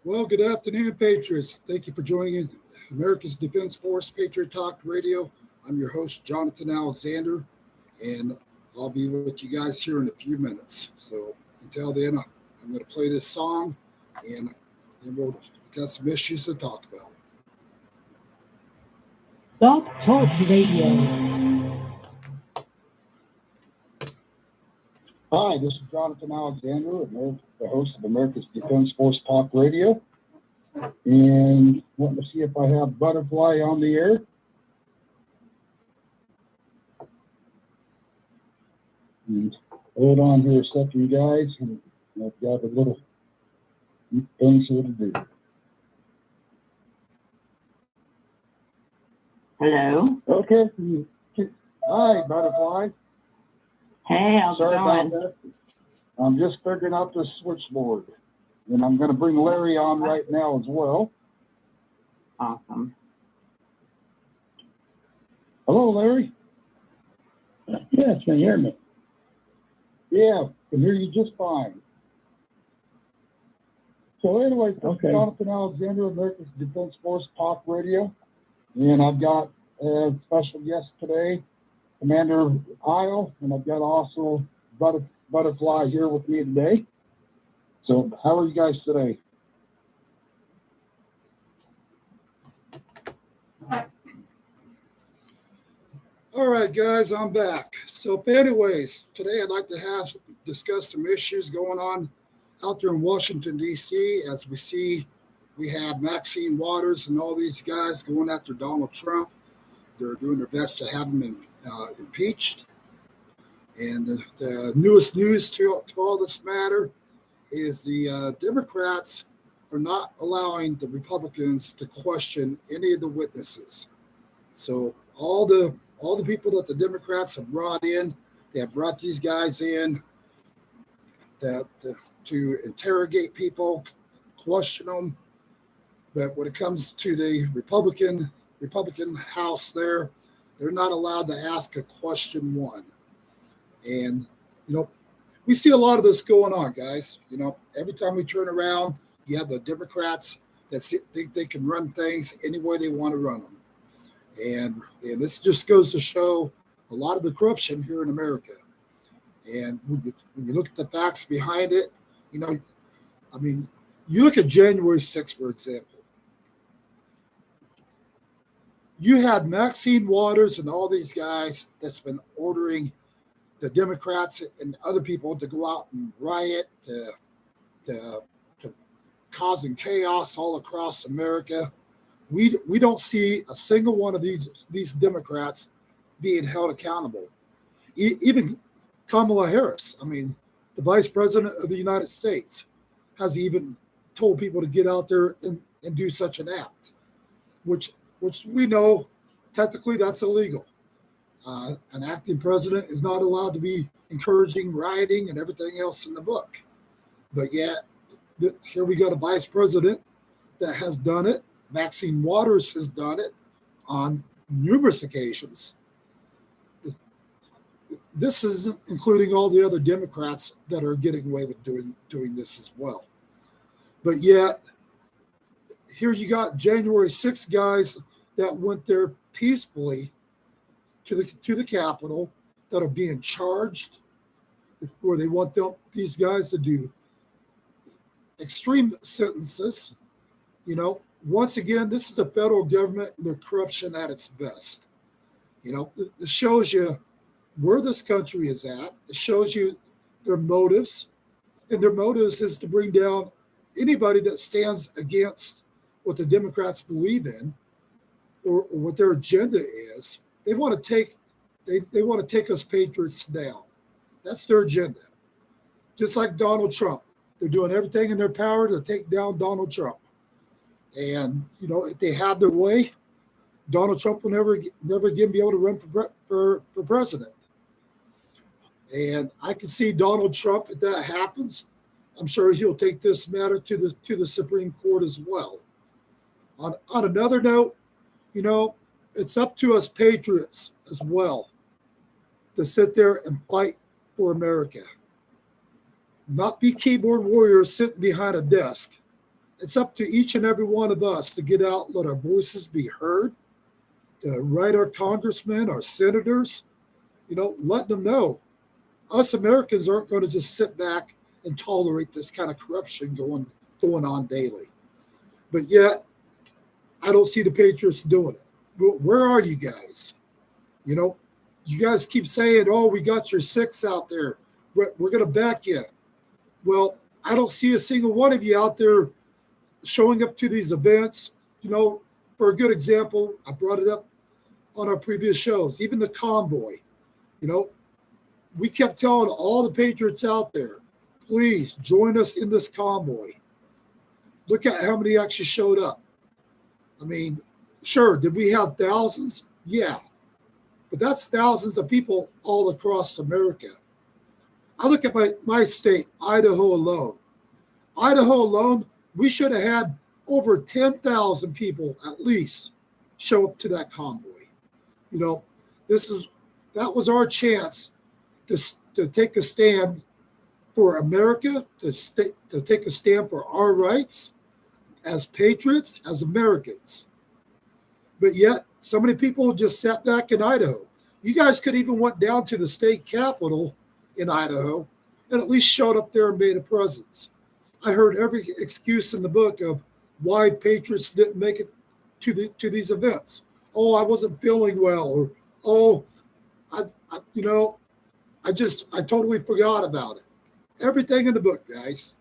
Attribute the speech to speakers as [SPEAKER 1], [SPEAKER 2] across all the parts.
[SPEAKER 1] Well, good afternoon, Patriots. Thank you for joining in America's Defense Force Patriot Talk Radio. I'm your host, Jonathan Alexander, and I'll be with you guys here in a few minutes. So until then, I'm going to play this song, and then we'll got some issues to talk about.
[SPEAKER 2] Blog Talk Radio.
[SPEAKER 3] Hi, this is Jonathan Alexander, the host of America's Defense Force Talk Radio, and wanting to see if I have Butterfly on the air. And hold on here a second, guys, and I've got a little things here to do.
[SPEAKER 2] Hello.
[SPEAKER 3] Okay. Hi, Butterfly.
[SPEAKER 2] Hey, how's it
[SPEAKER 3] Sorry
[SPEAKER 2] going?
[SPEAKER 3] about that. I'm just figuring out the switchboard, and I'm going to bring Larry on right now as well.
[SPEAKER 2] Awesome.
[SPEAKER 3] Hello, Larry.
[SPEAKER 4] Yes, can you hear me?
[SPEAKER 3] Yeah, can hear you just fine. So anyway, this is
[SPEAKER 4] Okay.
[SPEAKER 3] Jonathan Alexander, America's Defense Force Talk Radio, and I've got a special guest today, Commander Isle, and I've got also Butterfly here with me today. So how are you guys today?
[SPEAKER 1] All right, guys, I'm back. So, anyways, today I'd like to discuss some issues going on out there in Washington, D.C. As we see, we have Maxine Waters and all these guys going after Donald Trump. They're doing their best to have him impeached. And the newest news to all this matter is the Democrats are not allowing the Republicans to question any of the witnesses. So all the people that the Democrats have brought in, they have brought these guys in to interrogate people, question them. But when it comes to the Republican House there, they're not allowed to ask a question one. And, we see a lot of this going on, guys. Every time we turn around, you have the Democrats that think they can run things any way they want to run them. And this just goes to show a lot of the corruption here in America. And when you look at the facts behind it, you look at January 6th, for example. You had Maxine Waters and all these guys that's been ordering the Democrats and other people to go out and riot, to causing chaos all across America. We don't see a single one of these Democrats being held accountable. Even Kamala Harris, the Vice President of the United States, has even told people to get out there and do such an act, which we know technically that's illegal. An acting president is not allowed to be encouraging rioting and everything else in the book. But yet, here we got a vice president that has done it. Maxine Waters has done it on numerous occasions. This is including all the other Democrats that are getting away with doing this as well. But yet, here you got January 6th guys that went there peacefully to the Capitol that are being charged, where they want these guys to do extreme sentences. Once again, this is the federal government, the corruption at its best. This shows you where this country is at. It shows you their motives, and their motives is to bring down anybody that stands against what the Democrats believe in or what their agenda is. They want to take us patriots down. That's their agenda. Just like Donald Trump. They're doing everything in their power to take down Donald Trump. And, if they had their way, Donald Trump will never again be able to run for president. And I can see Donald Trump, if that happens, I'm sure he'll take this matter to the Supreme Court as well. On another note, it's up to us patriots as well to sit there and fight for America. Not be keyboard warriors sitting behind a desk it's up to each and every one of us to get out, let our voices be heard, to write our congressmen, our senators, let them know us Americans aren't going to just sit back and tolerate this kind of corruption going on daily. But yet, I don't see the Patriots doing it. Where are you guys? You guys keep saying, oh, we got your 6 out there. We're going to back you. Well, I don't see a single one of you out there showing up to these events. For a good example, I brought it up on our previous shows, even the convoy. We kept telling all the Patriots out there, please join us in this convoy. Look at how many actually showed up. I mean, sure, did we have thousands? Yeah. But that's thousands of people all across America. I look at my state, Idaho alone. Idaho alone, we should have had over 10,000 people at least show up to that convoy. That was our chance to take a stand for America, to take a stand for our rights as patriots, as Americans. But yet, so many people just sat back in Idaho. You guys could even went down to the state capitol in Idaho and at least showed up there and made a presence. I heard every excuse in the book of why patriots didn't make it to these events. Oh, I wasn't feeling well, or oh, I totally forgot about it. Everything in the book, guys.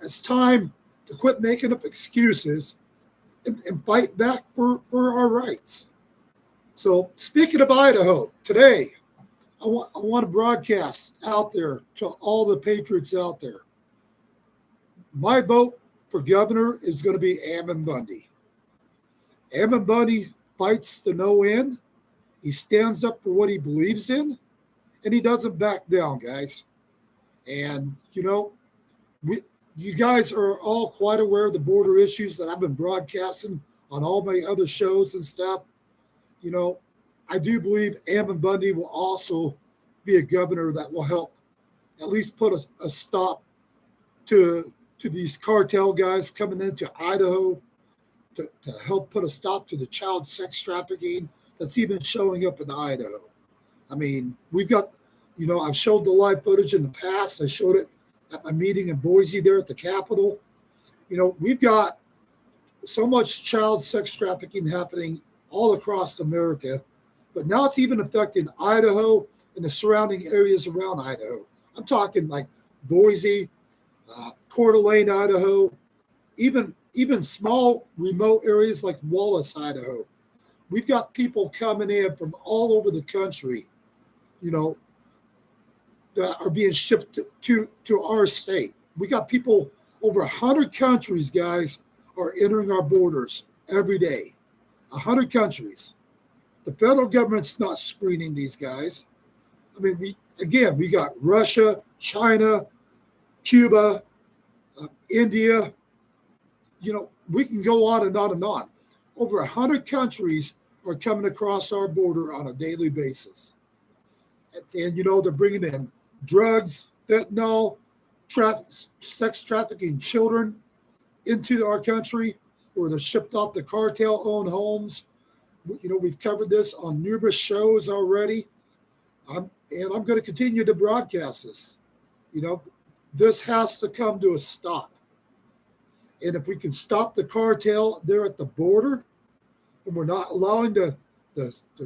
[SPEAKER 1] It's time to quit making up excuses and fight back for our rights. So, speaking of Idaho, today I want to broadcast out there to all the patriots out there. My vote for governor is going to be Ammon Bundy. Ammon Bundy fights to no end. He stands up for what he believes in, and he doesn't back down, guys. And, you guys are all quite aware of the border issues that I've been broadcasting on all my other shows and stuff. I do believe Ammon Bundy will also be a governor that will help at least put a stop to these cartel guys coming into Idaho to help put a stop to the child sex trafficking that's even showing up in Idaho. I mean, we've got, I've showed the live footage in the past. I showed it at my meeting in Boise there at the Capitol. We've got so much child sex trafficking happening all across America, but now it's even affecting Idaho and the surrounding areas around Idaho. I'm talking like Boise, Coeur d'Alene, Idaho, even small remote areas like Wallace, Idaho. We've got people coming in from all over the country, that are being shipped to our state. We got people over 100 countries, guys, are entering our borders every day. 100 countries. The federal government's not screening these guys. I mean, we got Russia, China, Cuba, India. We can go on and on and on. Over 100 countries are coming across our border on a daily basis. And they're bringing in drugs, fentanyl, sex trafficking children into our country, or they're shipped off the cartel-owned homes. We've covered this on numerous shows already. I'm going to continue to broadcast this. This has to come to a stop. And if we can stop the cartel there at the border, and we're not allowing the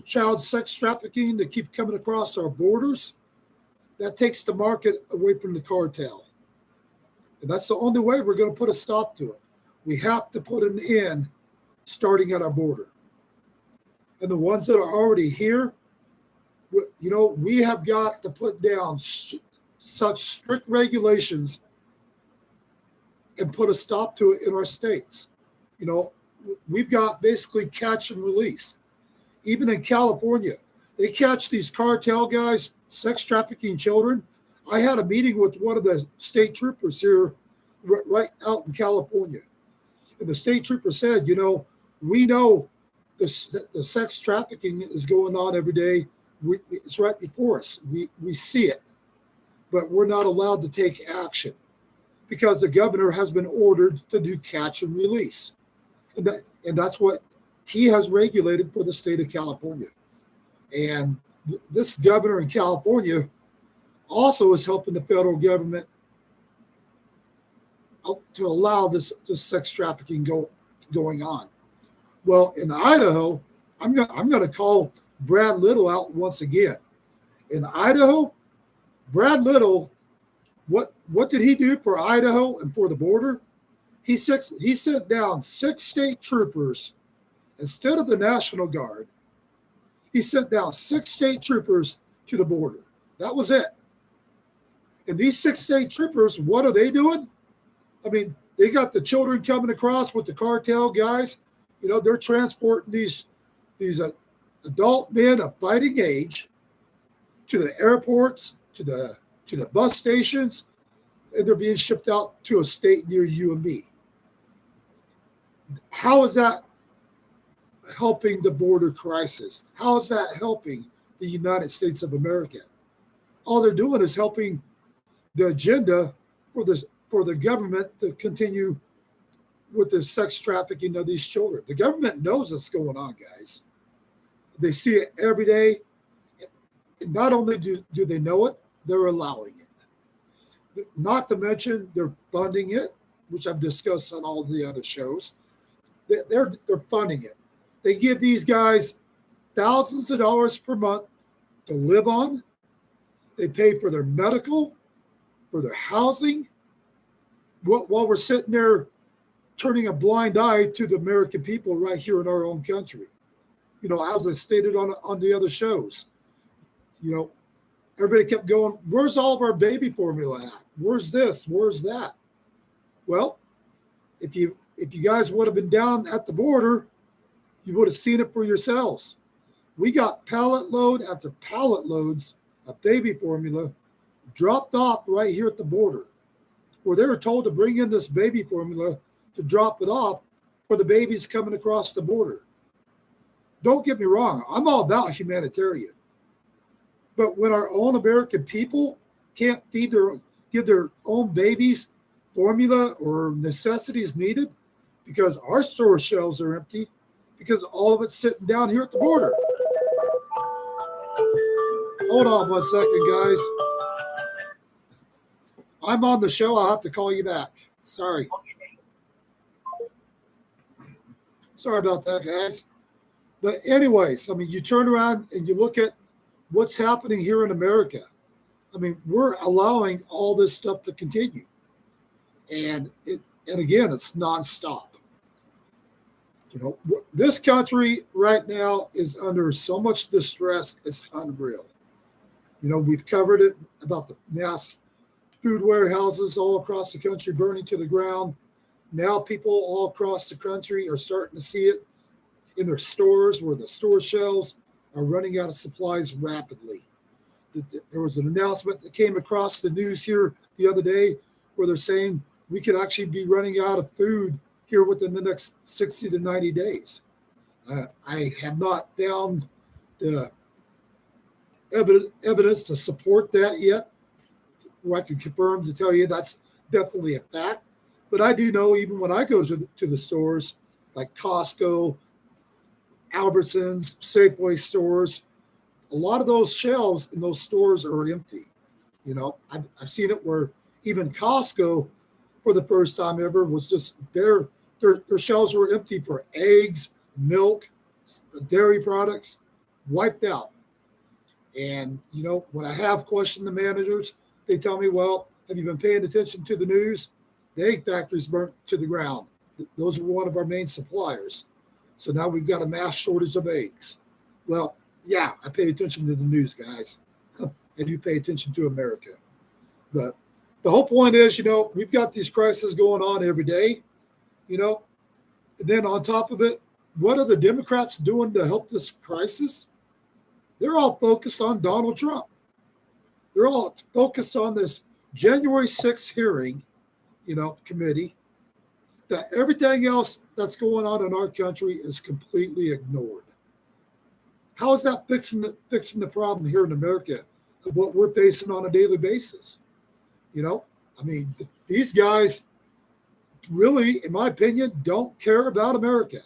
[SPEAKER 1] child sex trafficking to keep coming across our borders, that takes the market away from the cartel. And that's the only way we're going to put a stop to it. We have to put an end starting at our border. And the ones that are already here, we have got to put down such strict regulations and put a stop to it in our states. We've got basically catch and release. Even in California, they catch these cartel guys sex trafficking children. I had a meeting with one of the state troopers here right out in California. And the state trooper said, we know the sex trafficking is going on every day. It's right before us. We see it, but we're not allowed to take action because the governor has been ordered to do catch and release. And that's what he has regulated for the state of California. And this governor in California also is helping the federal government to allow this sex trafficking going on. Well, in Idaho, I'm going to call Brad Little out once again. In Idaho, Brad Little, what did he do for Idaho and for the border? He sent down 6 state troopers instead of the National Guard. He sent down 6 state troopers to the border. That was it. And these 6 state troopers, what are they doing? I mean, they got the children coming across with the cartel guys. You know, they're transporting these adult men of fighting age to the airports, to the bus stations, and they're being shipped out to a state near you and me. How is that helping the border crisis? How is that helping the United States of America? All they're doing is helping the agenda for the government to continue with the sex trafficking of these children. The government knows what's going on, guys. They see it every day. Not only do they know it, they're allowing it. Not to mention they're funding it, which I've discussed on all the other shows. They're funding it. They give these guys thousands of dollars per month to live on. They pay for their medical, for their housing, while we're sitting there turning a blind eye to the American people right here in our own country. You know, as I stated on the other shows, you know, everybody kept going, where's all of our baby formula at? Where's this? Where's that? Well, if you guys would have been down at the border, you would have seen it for yourselves. We got pallet load after pallet loads of baby formula dropped off right here at the border, where they were told to bring in this baby formula to drop it off for the babies coming across the border. Don't get me wrong, I'm all about humanitarian. But when our own American people can't give their own babies formula or necessities needed because our store shelves are empty, because all of it's sitting down here at the border. Hold on 1 second, guys. I'm on the show. I'll have to call you back. Sorry. Sorry about that, guys. But anyways, I mean, you turn around and you look at what's happening here in America. I mean, we're allowing all this stuff to continue. And again, it's nonstop. You know, this country right now is under so much distress, it's unreal. You know, we've covered it about the mass food warehouses all across the country burning to the ground. Now people all across the country are starting to see it in their stores, where the store shelves are running out of supplies rapidly. There was an announcement that came across the news here the other day where they're saying we could actually be running out of food here within the next 60 to 90 days. I have not found the evidence to support that yet, where I can confirm to tell you that's definitely a fact. But I do know, even when I go to the stores like Costco, Albertsons, Safeway stores, a lot of those shelves in those stores are empty. You know, I've seen it where even Costco, for the first time ever, was just their shelves were empty for eggs, milk, dairy products, wiped out. And, you know, when I have questioned the managers, they tell me, well, have you been paying attention to the news? The egg factory's burnt to the ground. Those are one of our main suppliers. So now we've got a mass shortage of eggs. Well, yeah, I pay attention to the news, guys. And you pay attention to America. But the whole point is, you know, we've got these crises going on every day, you know. And then on top of it, what are the Democrats doing to help this crisis? They're all focused on Donald Trump. They're all focused on this January 6th hearing, you know, committee, that everything else that's going on in our country is completely ignored. How is that fixing the problem here in America of what we're facing on a daily basis? You know, I mean, these guys really, in my opinion, don't care about America.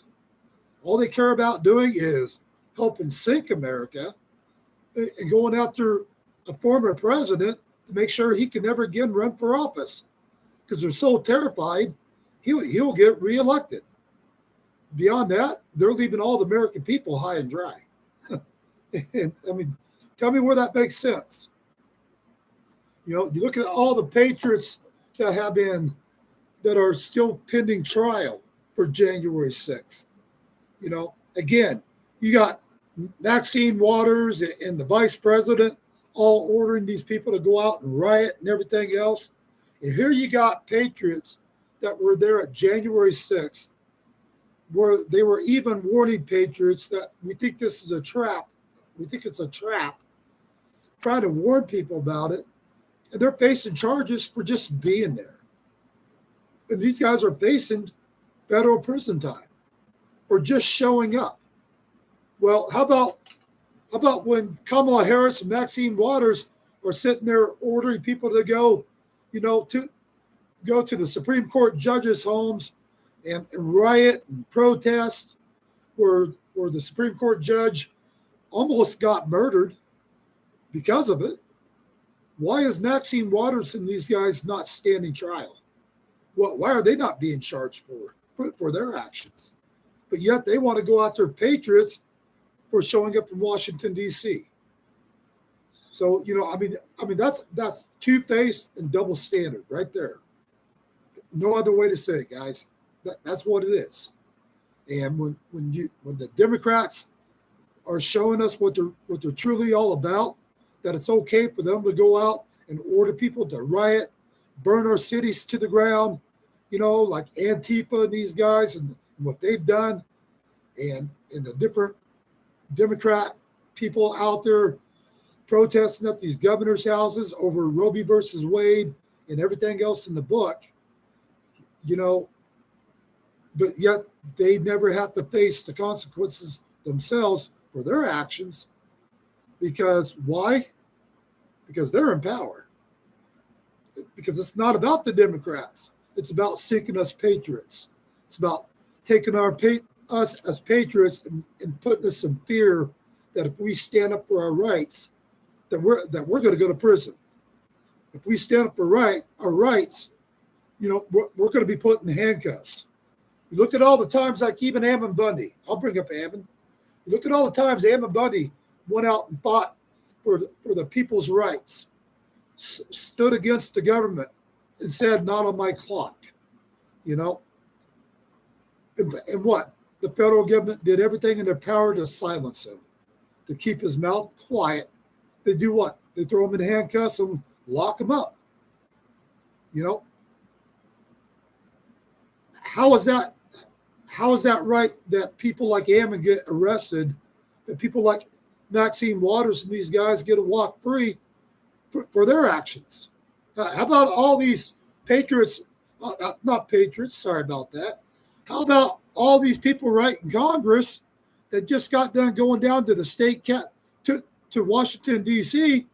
[SPEAKER 1] All they care about doing is helping sink America and going after a former president to make sure he can never again run for office because they're so terrified he'll get reelected. Beyond that, they're leaving all the American people high and dry. And, I mean, tell me where that makes sense. You know, you look at all the patriots that are still pending trial for January 6th. You know, again, you got Maxine Waters and the vice president all ordering these people to go out and riot and everything else. And here you got patriots that were there at January 6th, where they were even warning patriots that we think this is a trap. We think it's a trap, trying to warn people about it. And they're facing charges for just being there. And these guys are facing federal prison time for just showing up. Well, how about when Kamala Harris and Maxine Waters are sitting there ordering people to go, to go to the Supreme Court judges' homes and riot and protest, where the Supreme Court judge almost got murdered because of it. Why is Maxine Waters and these guys not standing trial? Why are they not being charged for their actions? But yet they want to go after patriots for showing up in Washington, D.C. So, I mean that's two-faced and double standard right there. No other way to say it, guys. That's what it is. And when the Democrats are showing us what they're truly all about, that it's okay for them to go out and order people to riot, burn our cities to the ground, like Antifa and these guys and what they've done, and the different Democrat people out there protesting at these governors' houses over Roe v. versus Wade and everything else in the book, but yet they never have to face the consequences themselves for their actions. Because why? Because they're in power. Because it's not about the Democrats. It's about sinking us patriots. It's about taking us as patriots and putting us in fear that if we stand up for our rights, that we're going to go to prison. If we stand up for our rights, we're going to be put in handcuffs. You look at all the times, like even Ammon Bundy. I'll bring up Ammon. You look at all the times Ammon Bundy went out and fought for the people's rights, stood against the government and said, "Not on my clock," And what? The federal government did everything in their power to silence him, to keep his mouth quiet. They do what? They throw him in handcuffs and lock him up. How is that? How is that right that people like Ammon get arrested, that people like Maxine Waters and these guys get to walk free for their actions? How about all these patriots, not patriots, sorry about that. How about all these people right in Congress that just got done going down to the state to Washington, D.C.,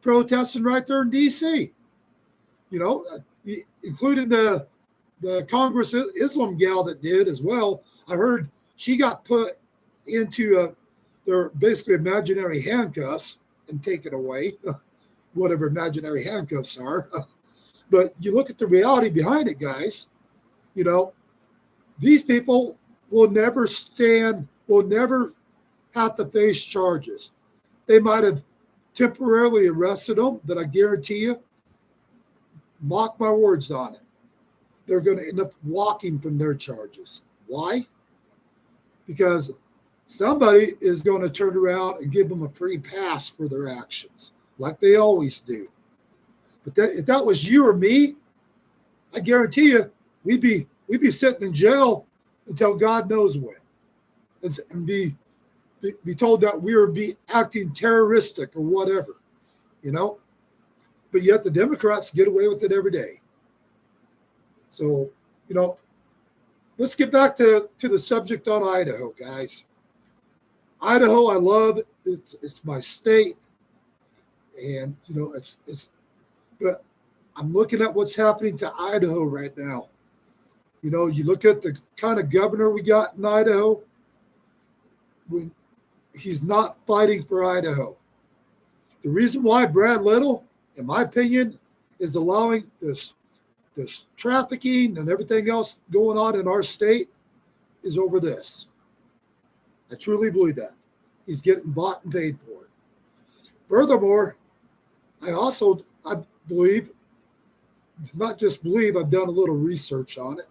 [SPEAKER 1] protesting right there in D.C., including the Congress Islam gal that did as well. I heard she got put into their basically imaginary handcuffs and taken away, whatever imaginary handcuffs are. But you look at the reality behind it, guys. These people will never have to face charges. They might have temporarily arrested them, but I guarantee you, mark my words on it, they're going to end up walking from their charges. Why? Because somebody is going to turn around and give them a free pass for their actions, like they always do. But if that was you or me, I guarantee you, we'd be sitting in jail until God knows when, and be told that we are acting terroristic or whatever, But yet the Democrats get away with it every day. So, let's get back to the subject on Idaho, guys. Idaho, I love. It's my state, and but I'm looking at what's happening to Idaho right now. You know, you look at the kind of governor we got in Idaho, when he's not fighting for Idaho. The reason why Brad Little, in my opinion, is allowing this trafficking and everything else going on in our state is over this. I truly believe that. He's getting bought and paid for it. Furthermore, I believe, not just believe, I've done a little research on it.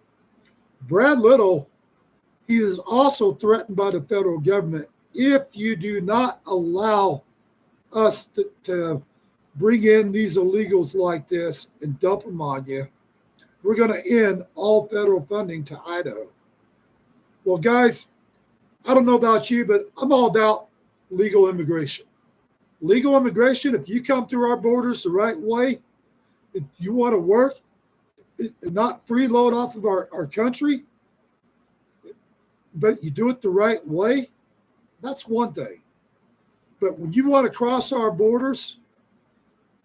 [SPEAKER 1] Brad Little, he is also threatened by the federal government. If you do not allow us to bring in these illegals like this and dump them on you, we're going to end all federal funding to Idaho. Well, guys, I don't know about you, but I'm all about legal immigration. Legal immigration, if you come through our borders the right way, if you want to work and not freeload off of our country, but you do it the right way, that's one thing. But when you want to cross our borders,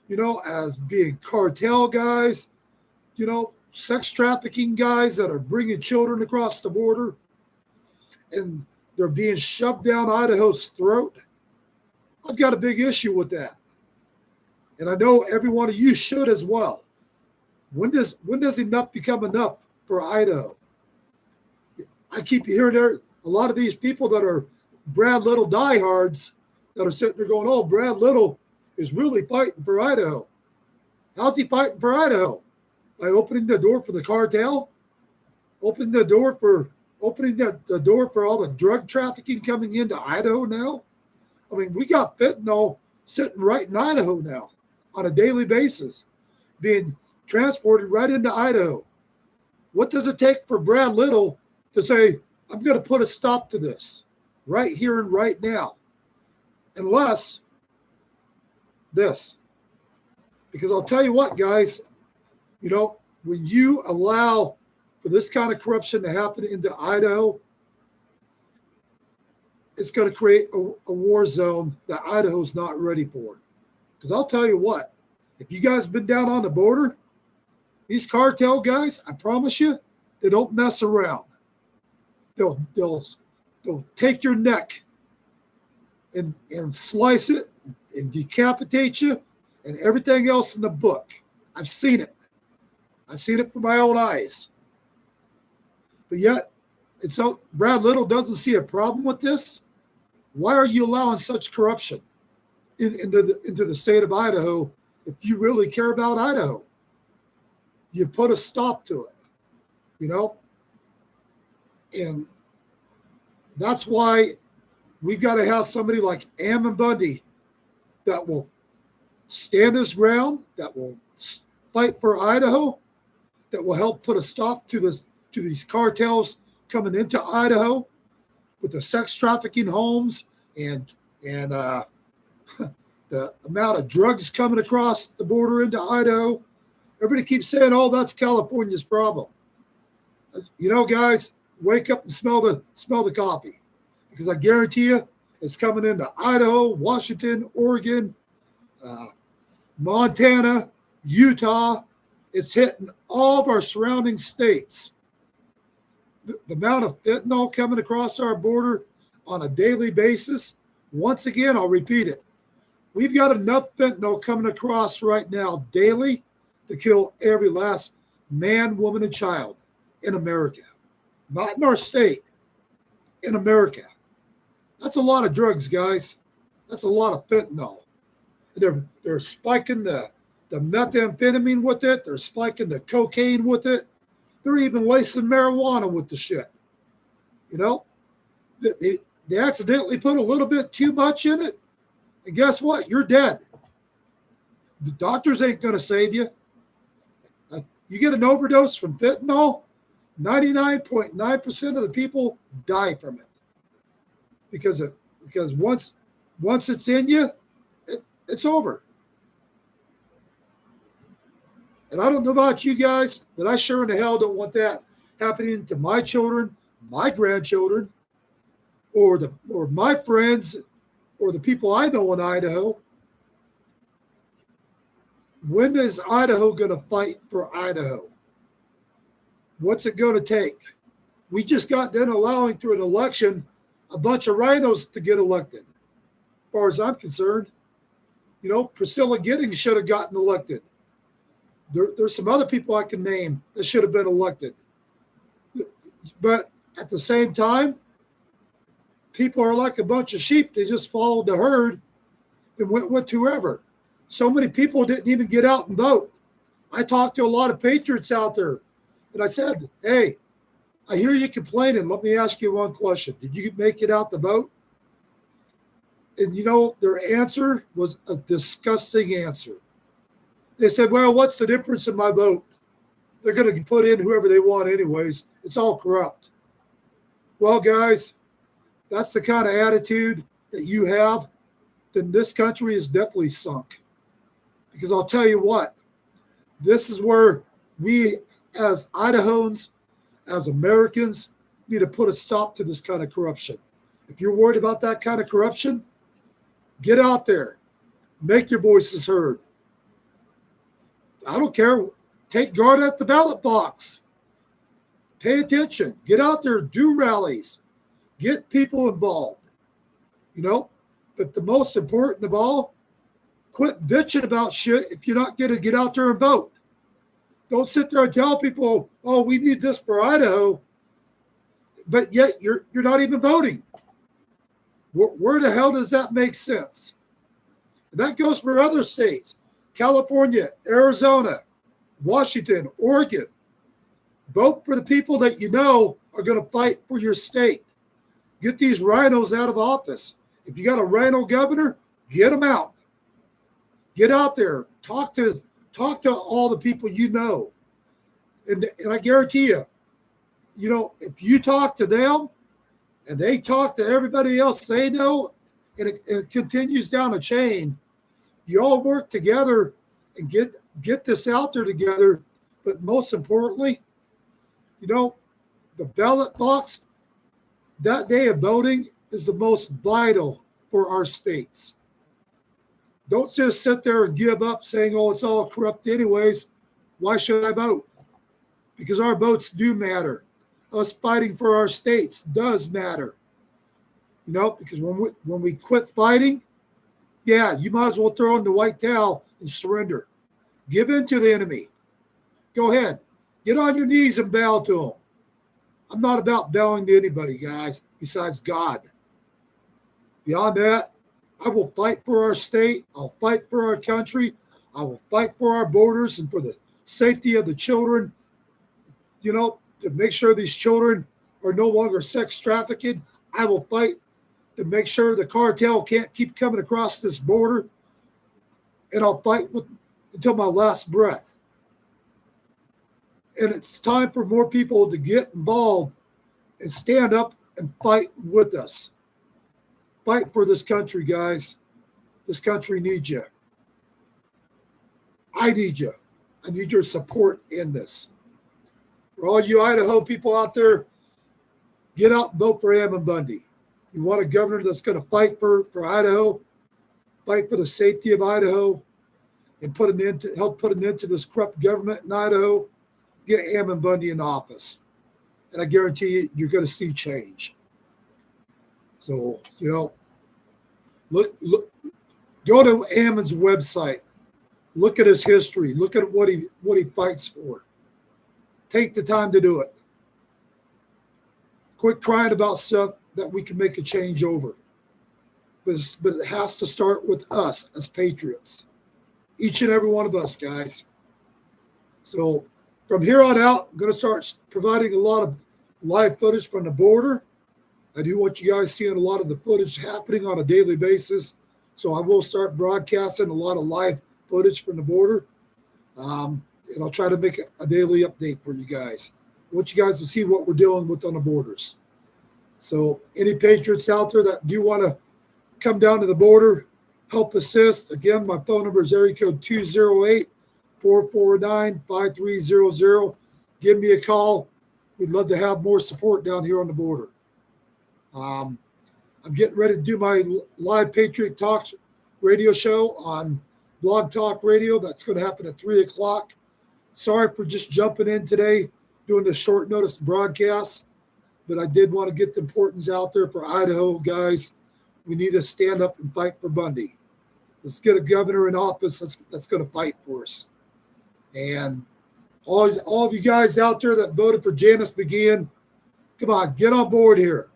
[SPEAKER 1] you know, as being cartel guys, you know, sex trafficking guys that are bringing children across the border, and they're being shoved down Idaho's throat, I've got a big issue with that. And I know every one of you should as well. When does enough become enough for Idaho? I keep hearing there a lot of these people that are Brad Little diehards that are sitting there going, oh, Brad Little is really fighting for Idaho. How's he fighting for Idaho? By opening the door for the cartel? Opening the door for all the drug trafficking coming into Idaho now? I mean, we got fentanyl sitting right in Idaho now on a daily basis, being transported right into Idaho. What does it take for Brad Little to say, I'm going to put a stop to this right here and right now? Unless this. Because I'll tell you what, guys, you know, when you allow for this kind of corruption to happen into Idaho, it's going to create a war zone that Idaho's not ready for. Because I'll tell you what, if you guys have been down on the border, these cartel guys, I promise you, they don't mess around. They'll take your neck and slice it and decapitate you and everything else in the book. I've seen it. I've seen it with my own eyes. But yet, and so Brad Little doesn't see a problem with this. Why are you allowing such corruption into the state of Idaho if you really care about Idaho? You put a stop to it, you know? And that's why we've got to have somebody like Ammon Bundy that will stand his ground, that will fight for Idaho, that will help put a stop to these cartels coming into Idaho with the sex trafficking homes and the amount of drugs coming across the border into Idaho. Everybody keeps saying, oh, that's California's problem. You know, guys, wake up and smell the coffee, because I guarantee you it's coming into Idaho, Washington, Oregon, Montana, Utah. It's hitting all of our surrounding states. The amount of fentanyl coming across our border on a daily basis, once again, I'll repeat it. We've got enough fentanyl coming across right now daily to kill every last man, woman, and child in America. Not in our state, in America. That's a lot of drugs, guys. That's a lot of fentanyl. They're spiking the methamphetamine with it. They're spiking the cocaine with it. They're even lacing marijuana with the shit. You know, they accidentally put a little bit too much in it. And guess what? You're dead. The doctors ain't going to save you. You get an overdose from fentanyl, 99.9% of the people die from it. Because once it's in you, it's over. And I don't know about you guys, but I sure in the hell don't want that happening to my children, my grandchildren, or my friends, or the people I know in Idaho. When is Idaho going to fight for Idaho? What's it going to take? We just got done allowing through an election a bunch of rhinos to get elected. As far as I'm concerned, Priscilla Giddings should have gotten elected. There's some other people I can name that should have been elected. But at the same time, people are like a bunch of sheep. They just followed the herd and went with whoever. So many people didn't even get out and vote. I talked to a lot of patriots out there, and I said, hey, I hear you complaining. Let me ask you one question. Did you make it out to vote? And their answer was a disgusting answer. They said, well, what's the difference in my vote? They're going to put in whoever they want anyways. It's all corrupt. Well, guys, that's the kind of attitude that you have, then this country is definitely sunk. Because I'll tell you what, this is where we as Idahoans, as Americans, need to put a stop to this kind of corruption. If you're worried about that kind of corruption, get out there. Make your voices heard. I don't care. Take guard at the ballot box. Pay attention. Get out there. Do rallies. Get people involved. But the most important of all, quit bitching about shit if you're not going to get out there and vote. Don't sit there and tell people, oh, we need this for Idaho, but yet you're not even voting. Where the hell does that make sense? And that goes for other states. California, Arizona, Washington, Oregon. Vote for the people that you know are going to fight for your state. Get these rhinos out of office. If you got a rhino governor, get them out. Get out there. Talk to all the people you know. And I guarantee you, if you talk to them and they talk to everybody else they know, and it continues down a chain, you all work together and get this out there together. But most importantly, the ballot box, that day of voting is the most vital for our states. Don't just sit there and give up saying, oh, it's all corrupt anyways. Why should I vote? Because our votes do matter. Us fighting for our states does matter. Because when we quit fighting, yeah, you might as well throw in the white towel and surrender. Give in to the enemy. Go ahead. Get on your knees and bow to him. I'm not about bowing to anybody, guys, besides God. Beyond that, I will fight for our state. I'll fight for our country. I will fight for our borders and for the safety of the children, to make sure these children are no longer sex trafficked. I will fight to make sure the cartel can't keep coming across this border. And I'll fight until my last breath. And it's time for more people to get involved and stand up and fight with us. Fight for this country, guys. This country needs you. I need you. I need your support in this. For all you Idaho people out there, get out and vote for Ammon Bundy. You want a governor that's going to fight for Idaho, fight for the safety of Idaho, and help put an end to this corrupt government in Idaho. Get Ammon Bundy in office. And I guarantee you, you're going to see change. So, look, go to Ammon's website. Look at his history. Look at what he fights for. Take the time to do it. Quit crying about stuff that we can make a change over. But it has to start with us as patriots. Each and every one of us, guys. So from here on out, I'm going to start providing a lot of live footage from the border. I do want you guys seeing a lot of the footage happening on a daily basis. So I will start broadcasting a lot of live footage from the border. And I'll try to make a daily update for you guys. I want you guys to see what we're dealing with on the borders. So any patriots out there that do want to come down to the border, help assist. Again, my phone number is area code 208-449-5300. Give me a call. We'd love to have more support down here on the border. I'm getting ready to do my live Patriot Talks radio show on Blog Talk Radio. That's going to happen at 3 o'clock. Sorry for just jumping in today, doing the short notice broadcast, but I did want to get the importance out there for Idaho, guys. We need to stand up and fight for Bundy. Let's get a governor in office that's going to fight for us. And all of you guys out there that voted for Janice McGeehan, come on, get on board here.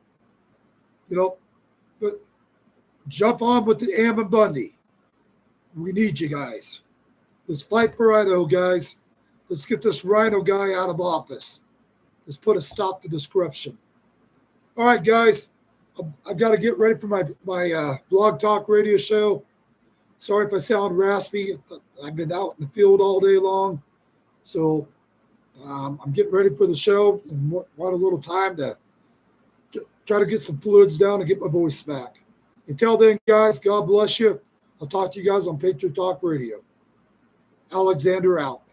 [SPEAKER 1] But jump on with the Ammon Bundy. We need you guys. Let's fight for Idaho, guys. Let's get this rhino guy out of office. Let's put a stop to this corruption. All right, guys. I've got to get ready for my Blog Talk Radio show. Sorry if I sound raspy. I've been out in the field all day long. So I'm getting ready for the show and want a little time to try to get some fluids down and get my voice back. Until then, guys, God bless you. I'll talk to you guys on Patriot Talk Radio. Alexander out.